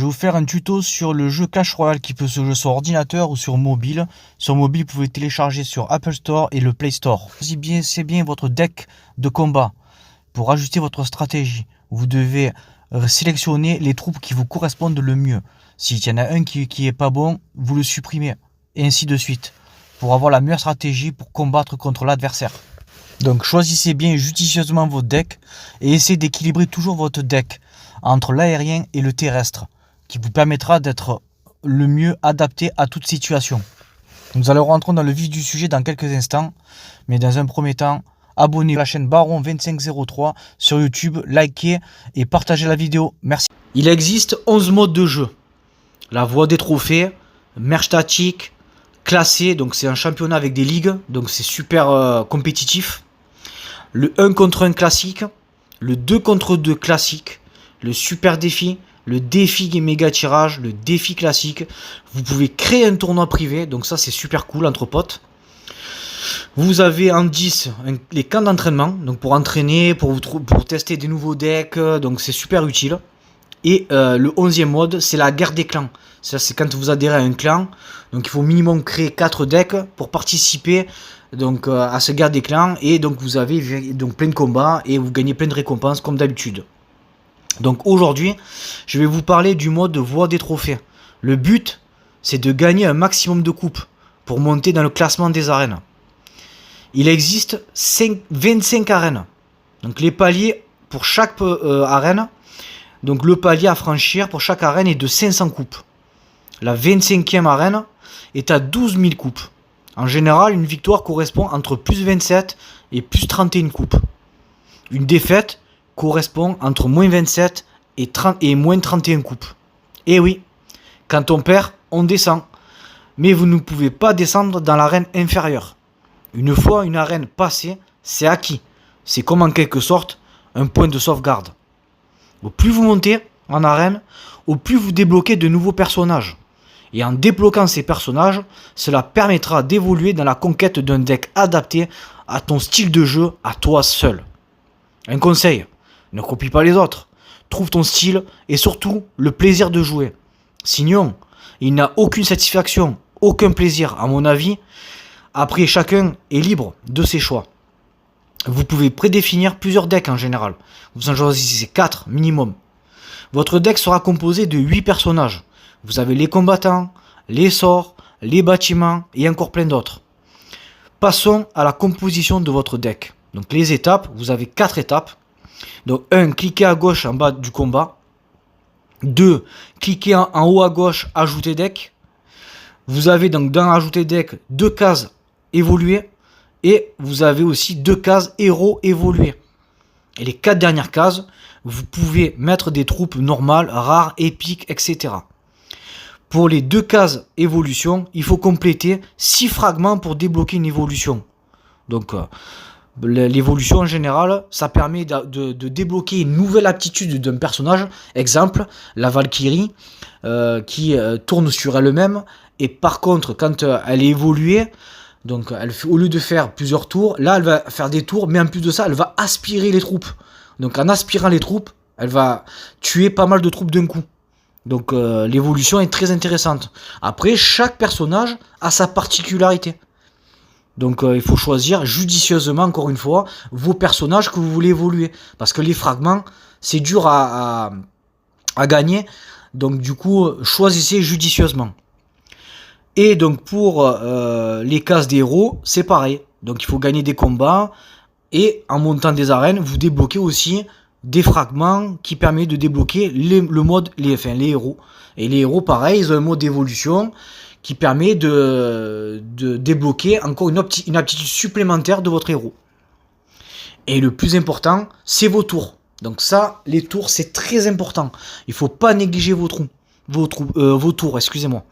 vous faire un tuto sur le jeu Clash Royale qui peut se jouer sur ordinateur ou sur mobile. Sur mobile, vous pouvez télécharger sur Apple Store et le Play Store. C'est bien votre deck de combat pour ajuster votre stratégie. Vous devez sélectionner les troupes qui vous correspondent le mieux. S'il y en a un qui est pas bon, vous le supprimez. Et ainsi de suite. Pour avoir la meilleure stratégie pour combattre contre l'adversaire. Donc choisissez bien judicieusement votre deck et essayez d'équilibrer toujours votre deck entre l'aérien et le terrestre qui vous permettra d'être le mieux adapté à toute situation. Nous allons rentrer dans le vif du sujet dans quelques instants, mais dans un premier temps, abonnez-vous à la chaîne Baron2503 sur YouTube, likez et partagez la vidéo. Merci. Il existe 11 modes de jeu. La voie des trophées, merge tactique, classé, donc c'est un championnat avec des ligues, donc c'est super compétitif. Le 1 contre 1 classique, le 2 contre 2 classique, le super défi, le défi méga tirage, le défi classique. Vous pouvez créer un tournoi privé, donc ça c'est super cool entre potes. Vous avez en 10 les camps d'entraînement, donc pour entraîner, pour tester des nouveaux decks, donc c'est super utile. Et le 11e mode, c'est la guerre des clans. Ça, c'est quand vous adhérez à un clan. Donc il faut minimum créer 4 decks pour participer donc, à ce guerre des clans. Et donc vous avez donc, plein de combats et vous gagnez plein de récompenses comme d'habitude. Donc aujourd'hui, je vais vous parler du mode voie des trophées. Le but, c'est de gagner un maximum de coupes pour monter dans le classement des arènes. Il existe 25 arènes. Donc les paliers pour chaque arène. Donc le palier à franchir pour chaque arène est de 500 coupes. La 25e arène est à 12 000 coupes. En général, une victoire correspond entre plus 27 et plus 31 coupes. Une défaite correspond entre moins 27 et moins 31 coupes. Et oui, quand on perd, on descend. Mais vous ne pouvez pas descendre dans l'arène inférieure. Une fois une arène passée, c'est acquis. C'est comme en quelque sorte un point de sauvegarde. Au plus vous montez en arène, au plus vous débloquez de nouveaux personnages. Et en débloquant ces personnages, cela permettra d'évoluer dans la conquête d'un deck adapté à ton style de jeu, à toi seul. Un conseil, ne copie pas les autres. Trouve ton style et surtout le plaisir de jouer. Sinon, il n'a aucune satisfaction, aucun plaisir à mon avis. Après, chacun est libre de ses choix. Vous pouvez prédéfinir plusieurs decks en général. Vous en choisissez 4 minimum. Votre deck sera composé de 8 personnages. Vous avez les combattants, les sorts, les bâtiments et encore plein d'autres. Passons à la composition de votre deck. Donc les étapes, vous avez 4 étapes. Donc 1, cliquez à gauche en bas du combat. 2, cliquez en haut à gauche, ajouter deck. Vous avez donc dans ajouter deck 2 cases évoluer. Et vous avez aussi 2 cases héros évoluer. Et les 4 dernières cases, vous pouvez mettre des troupes normales, rares, épiques, etc. Pour les 2 cases évolution, il faut compléter 6 fragments pour débloquer une évolution. Donc l'évolution en général, ça permet de débloquer une nouvelle aptitude d'un personnage. Exemple, la Valkyrie qui tourne sur elle-même. Et par contre, quand elle est évoluée, donc au lieu de faire plusieurs tours, là elle va faire des tours, mais en plus de ça, elle va aspirer les troupes. Donc en aspirant les troupes, elle va tuer pas mal de troupes d'un coup. Donc l'évolution est très intéressante. Après, chaque personnage a sa particularité. Donc il faut choisir judicieusement, encore une fois, vos personnages que vous voulez évoluer. Parce que les fragments, c'est dur à gagner. Donc du coup, choisissez judicieusement. Et donc pour les cases des héros, c'est pareil. Donc il faut gagner des combats. Et en montant des arènes, vous débloquez aussi des fragments qui permettent de débloquer le mode, les héros. Et les héros, pareil, ils ont un mode d'évolution qui permet de débloquer encore une aptitude supplémentaire de votre héros. Et le plus important, c'est vos tours. Donc ça, les tours, c'est très important. Il ne faut pas négliger vos tours, excusez-moi.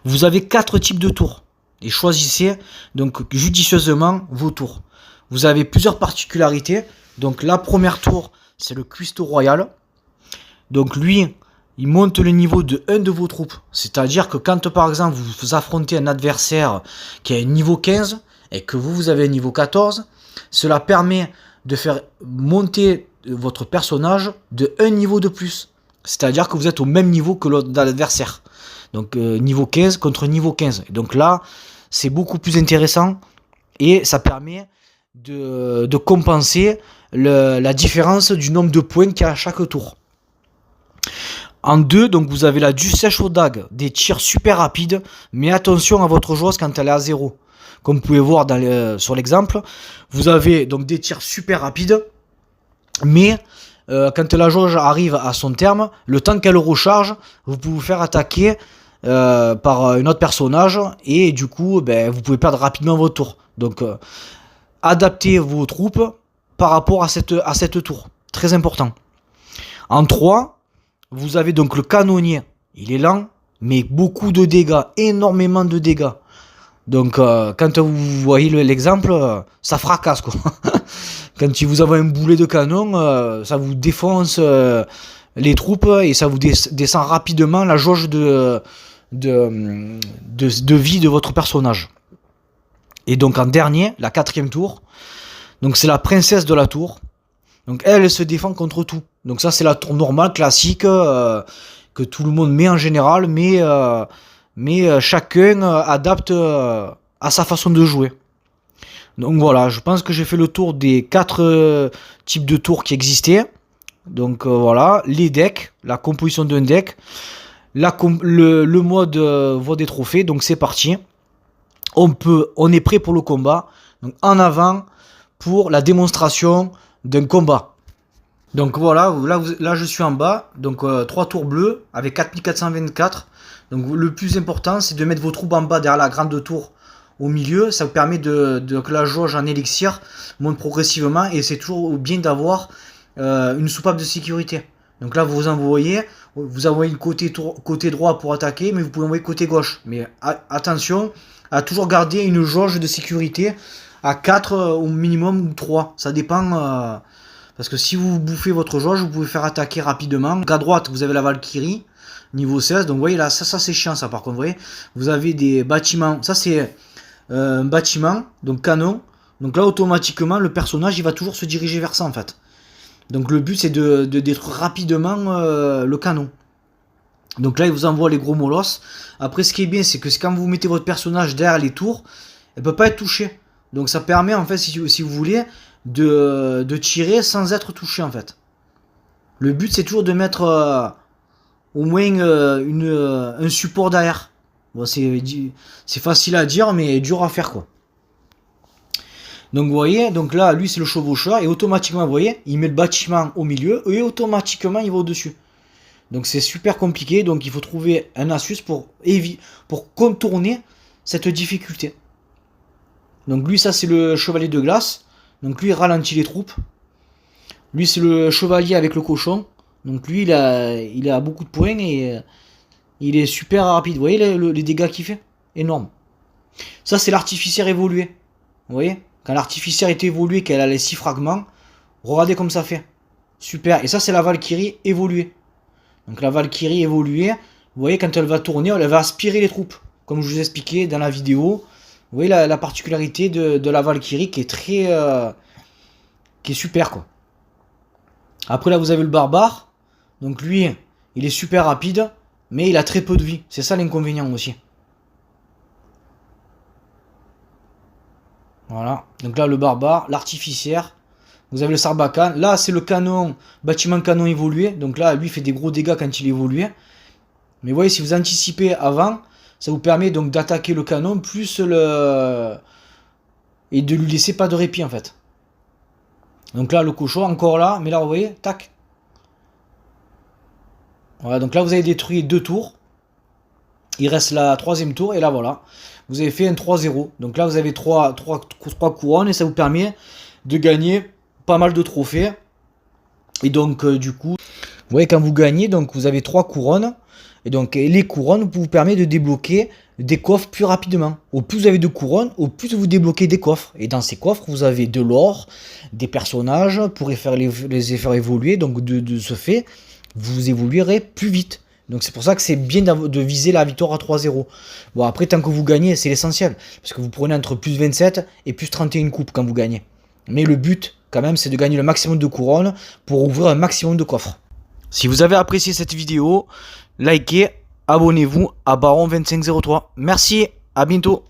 Vous avez 4 types de tours. Et choisissez donc judicieusement vos tours. Vous avez plusieurs particularités. Donc la première tour, c'est le cuistot royal. Donc lui, il monte le niveau de 1 de vos troupes. C'est-à-dire que quand par exemple vous affrontez un adversaire qui a un niveau 15 et que vous avez un niveau 14, cela permet de faire monter votre personnage de 1 niveau de plus. C'est-à-dire que vous êtes au même niveau que l'adversaire. Donc niveau 15 contre niveau 15. Et donc là, c'est beaucoup plus intéressant et ça permet de compenser la différence du nombre de points qu'il y a à chaque tour. En 2, donc vous avez la du sèche aux dagues, des tirs super rapides, mais attention à votre joueuse quand elle est à 0. Comme vous pouvez voir sur l'exemple, vous avez donc des tirs super rapides, mais quand la jauge arrive à son terme, le temps qu'elle recharge, vous pouvez vous faire attaquer par un autre personnage, et du coup, vous pouvez perdre rapidement votre tour. Donc, adaptez vos troupes par rapport à cette tour. Très important. En 3, vous avez donc le canonnier. Il est lent, mais beaucoup de dégâts, énormément de dégâts. Donc, quand vous voyez l'exemple, ça fracasse, quoi. Quand vous avez un boulet de canon, ça vous défonce les troupes et ça vous descend rapidement la jauge de vie de votre personnage. Et donc, en dernier, la 4e tour, donc c'est la princesse de la tour. Donc, elle se défend contre tout. Donc, ça, c'est la tour normale, classique, que tout le monde met en général, mais chacun adapte à sa façon de jouer. Donc voilà, je pense que j'ai fait le tour des 4 types de tours qui existaient. Donc voilà, les decks, la composition d'un deck, le mode voie des trophées. Donc c'est parti. On est prêt pour le combat. Donc en avant pour la démonstration d'un combat. Donc voilà, là je suis en bas. Donc 3 tours bleus avec 4424. Donc le plus important, c'est de mettre vos troupes en bas derrière la grande tour au milieu. Ça vous permet que la jauge en élixir monte progressivement, et c'est toujours bien d'avoir une soupape de sécurité. Donc là vous envoyez côté droit pour attaquer, mais vous pouvez envoyer côté gauche. Mais attention à toujours garder une jauge de sécurité à 4 au minimum, ou 3. Ça dépend, parce que si vous bouffez votre jauge, vous pouvez faire attaquer rapidement. Donc à droite, vous avez la Valkyrie, niveau 16. Donc vous voyez là, ça c'est chiant ça par contre. Vous voyez, vous avez des bâtiments. Ça c'est un bâtiment, donc canon. Donc là automatiquement le personnage il va toujours se diriger vers ça en fait. Donc le but c'est de détruire rapidement le canon. Donc là il vous envoie les gros molosses. Après ce qui est bien, c'est que quand vous mettez votre personnage derrière les tours, elle peut pas être touchée. Donc ça permet en fait, si vous voulez, de tirer sans être touché en fait. Le but c'est toujours de mettre au moins un support derrière. Bon, c'est facile à dire, mais dur à faire quoi. Donc vous voyez, donc là lui c'est le chevaucheur, et automatiquement vous voyez, il met le bâtiment au milieu et automatiquement il va au-dessus. Donc c'est super compliqué, donc il faut trouver un astuce pour contourner cette difficulté. Donc lui ça c'est le chevalier de glace, donc lui il ralentit les troupes. Lui c'est le chevalier avec le cochon, donc lui il a beaucoup de points et il est super rapide. Vous voyez les dégâts qu'il fait? Énorme. Ça c'est l'artificière évolué. Vous voyez? Quand l'artificière est évolué, qu'elle a les 6 fragments, regardez comme ça fait. Super. Et ça c'est la Valkyrie évoluée. Donc la Valkyrie évoluée, vous voyez quand elle va tourner, elle va aspirer les troupes. Comme je vous expliquais dans la vidéo. Vous voyez la particularité de la Valkyrie qui est qui est super quoi. Après là vous avez le barbare. Donc lui, il est super rapide, mais il a très peu de vie. C'est ça l'inconvénient aussi. Voilà. Donc là le barbare, l'artificière. Vous avez le sarbacane. Là c'est le canon, bâtiment canon évolué. Donc là lui il fait des gros dégâts quand il évolue. Mais vous voyez, si vous anticipez avant, ça vous permet donc d'attaquer le canon plus et de lui laisser pas de répit en fait. Donc là le cochon encore là, mais là vous voyez, tac. Voilà, donc là vous avez détruit 2 tours. Il reste la 3e tour et là voilà. Vous avez fait un 3-0. Donc là vous avez 3 couronnes et ça vous permet de gagner pas mal de trophées. Et donc du coup, vous voyez quand vous gagnez, donc vous avez 3 couronnes. Et donc les couronnes vous permettent de débloquer des coffres plus rapidement. Au plus vous avez de couronnes, au plus vous débloquez des coffres. Et dans ces coffres, vous avez de l'or, des personnages pour les faire évoluer. Donc de ce fait, vous évoluerez plus vite. Donc c'est pour ça que c'est bien de viser la victoire à 3-0. Bon après, tant que vous gagnez, c'est l'essentiel. Parce que vous prenez entre plus 27 et plus 31 coupes quand vous gagnez. Mais le but, quand même, c'est de gagner le maximum de couronnes pour ouvrir un maximum de coffres. Si vous avez apprécié cette vidéo, likez, abonnez-vous à Baron2503. Merci, à bientôt.